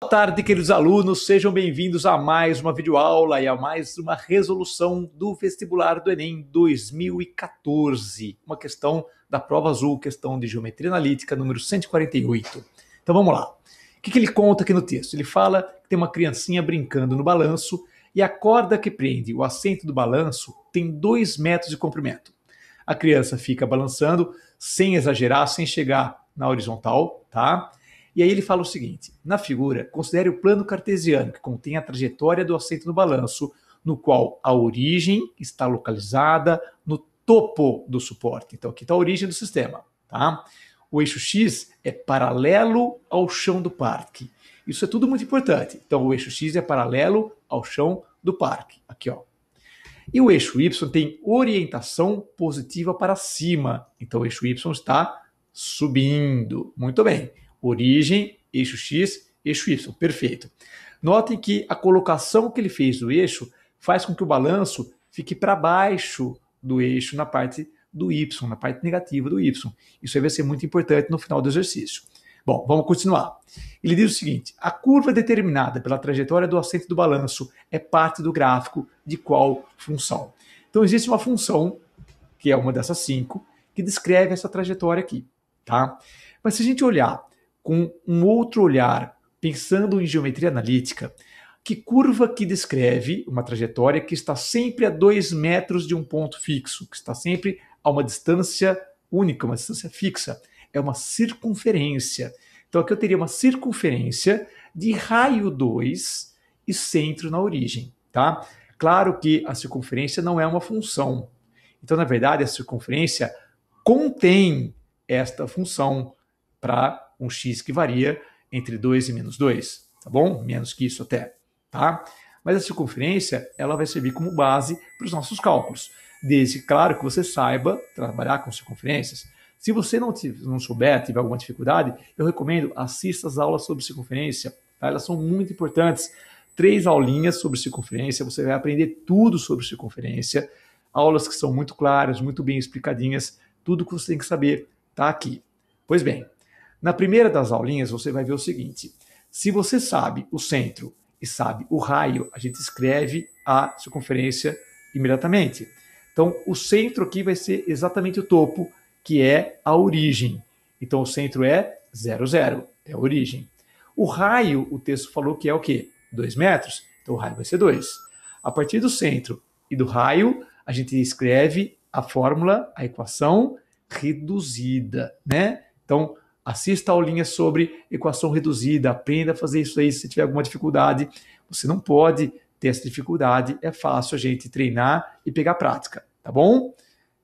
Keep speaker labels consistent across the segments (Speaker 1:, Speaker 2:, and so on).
Speaker 1: tarde, queridos alunos, sejam bem-vindos a mais uma videoaula e a mais uma resolução do vestibular do Enem 2014. Uma questão da prova azul, questão de geometria analítica, número 148. Então vamos lá. O que ele conta aqui no texto? Ele fala que tem uma criancinha brincando no balanço e a corda que prende o assento do balanço tem 2 metros de comprimento. A criança fica balançando sem exagerar, sem chegar na horizontal, tá? E aí ele fala o seguinte: na figura, considere o plano cartesiano, que contém a trajetória do assento no balanço, no qual a origem está localizada no topo do suporte. Então aqui está a origem do sistema, tá? O eixo X é paralelo ao chão do parque. Isso é tudo muito importante. Então o eixo X é paralelo ao chão do parque. Aqui, ó. E o eixo Y tem orientação positiva para cima. Então o eixo Y está subindo. Muito bem. Origem, eixo X, eixo Y. Perfeito. Notem que a colocação que ele fez do eixo faz com que o balanço fique para baixo do eixo na parte do Y, na parte negativa do Y. Isso aí vai ser muito importante no final do exercício. Bom, vamos continuar. Ele diz o seguinte: a curva determinada pela trajetória do assento do balanço é parte do gráfico de qual função? Então existe uma função, que é uma dessas 5, que descreve essa trajetória aqui, tá? Mas se a gente olhar com um outro olhar, pensando em geometria analítica, que curva que descreve uma trajetória que está sempre a 2 metros de um ponto fixo, que está sempre a uma distância única, uma distância fixa? É uma circunferência. Então aqui eu teria uma circunferência de raio 2 e centro na origem, tá? Claro que a circunferência não é uma função. Então, na verdade, a circunferência contém esta função para um x que varia entre 2 e menos 2, tá bom? Menos que isso até, tá? Mas a circunferência, ela vai servir como base para os nossos cálculos, desde, claro, que você saiba trabalhar com circunferências. Se você não souber, tiver alguma dificuldade, eu recomendo assista as aulas sobre circunferência, tá? Elas são muito importantes. 3 aulinhas sobre circunferência, você vai aprender tudo sobre circunferência, aulas que são muito claras, muito bem explicadinhas, tudo que você tem que saber está aqui. Pois bem, na primeira das aulinhas você vai ver o seguinte: se você sabe o centro e sabe o raio, a gente escreve a circunferência imediatamente. Então o centro aqui vai ser exatamente o topo, que é a origem. Então o centro é 0, 0, é a origem. O raio, o texto falou que é o quê? 2 metros, então o raio vai ser 2. A partir do centro e do raio, a gente escreve a fórmula, a equação reduzida, né? Então, assista a aulinha sobre equação reduzida, aprenda a fazer isso aí se tiver alguma dificuldade. Você não pode ter essa dificuldade, é fácil a gente treinar e pegar prática, tá bom?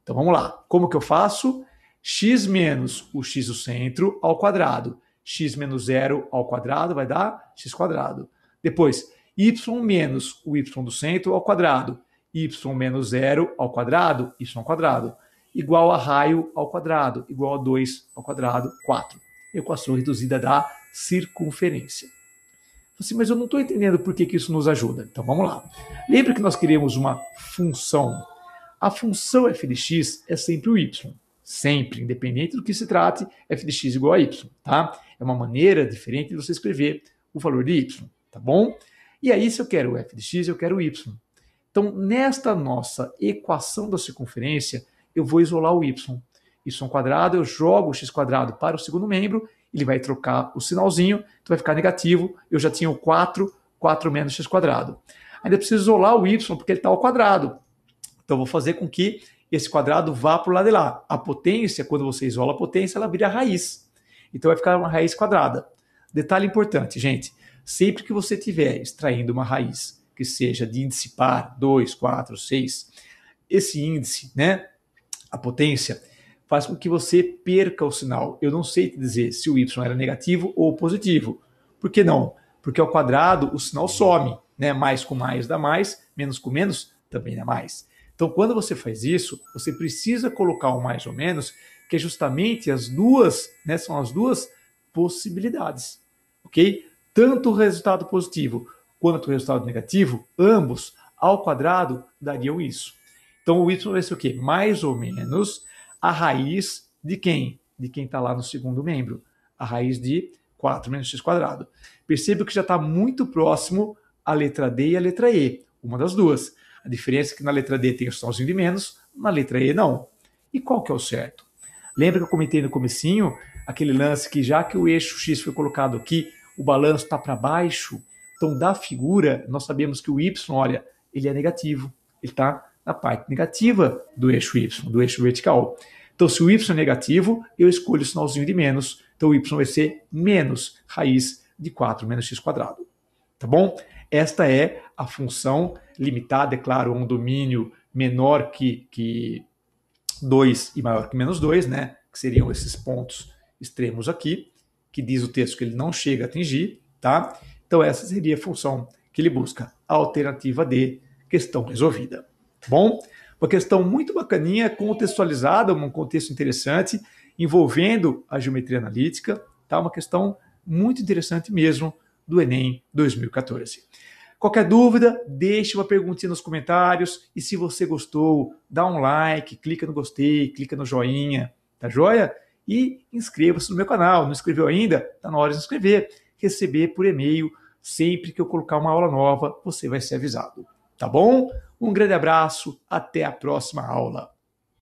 Speaker 1: Então vamos lá. Como que eu faço? X menos o x do centro ao quadrado. X menos 0 ao quadrado vai dar x quadrado. Depois, y menos o y do centro ao quadrado. Y menos 0 ao quadrado, y ao quadrado. Igual a raio ao quadrado, igual a 2 ao quadrado, 4. Equação reduzida da circunferência. Assim, mas eu não estou entendendo por que isso nos ajuda. Então vamos lá. Lembra que nós queríamos uma função? A função f de x é sempre o y. Sempre, independente do que se trate, f de x igual a y, tá? É uma maneira diferente de você escrever o valor de y, tá bom? E aí, se eu quero o f de x, eu quero o y. Então, nesta nossa equação da circunferência, eu vou isolar o y. Y quadrado, eu jogo o x quadrado para o segundo membro, ele vai trocar o sinalzinho, então vai ficar negativo, eu já tinha o 4, 4 menos x quadrado. Ainda preciso isolar o y, porque ele está ao quadrado. Então, vou fazer com que esse quadrado vá para o lado de lá. A potência, quando você isola a potência, ela vira raiz. Então, vai ficar uma raiz quadrada. Detalhe importante, gente. Sempre que você estiver extraindo uma raiz que seja de índice par, 2, 4, 6, esse índice, né, a potência, faz com que você perca o sinal. Eu não sei te dizer se o y era negativo ou positivo. Por que não? Porque ao quadrado o sinal some, né? Mais com mais dá mais, menos com menos também dá mais. Então, quando você faz isso, você precisa colocar um mais ou menos, que é justamente as duas, né? São as duas possibilidades, ok? Tanto o resultado positivo quanto o resultado negativo, ambos ao quadrado dariam isso. Então, o y vai ser o quê? Mais ou menos a raiz de quem? De quem está lá no segundo membro. A raiz de 4 menos x quadrado. Perceba que já está muito próximo a letra D e a letra E, uma das duas. A diferença é que na letra D tem o sinalzinho de menos, na letra E não. E qual que é o certo? Lembra que eu comentei no comecinho aquele lance que já que o eixo X foi colocado aqui, o balanço está para baixo, então da figura nós sabemos que o Y, olha, ele é negativo, ele está na parte negativa do eixo Y, do eixo vertical. Então se o Y é negativo, eu escolho o sinalzinho de menos, então o Y vai ser menos raiz de 4 menos x quadrado. Tá bom? Esta é a função limitada, é claro, a um domínio menor que 2 e maior que menos 2, né? Que seriam esses pontos extremos aqui, que diz o texto que ele não chega a atingir, tá? Então essa seria a função que ele busca. Alternativa D, questão resolvida. Tá bom? Uma questão muito bacaninha, contextualizada, um contexto interessante, envolvendo a geometria analítica, tá? Uma questão muito interessante mesmo do Enem 2014. Qualquer dúvida, deixe uma perguntinha nos comentários e se você gostou, dá um like, clica no gostei, clica no joinha, tá joia? E inscreva-se no meu canal, não inscreveu ainda? Tá na hora de se inscrever, receber por e-mail, sempre que eu colocar uma aula nova, você vai ser avisado, tá bom? Um grande abraço, até a próxima aula.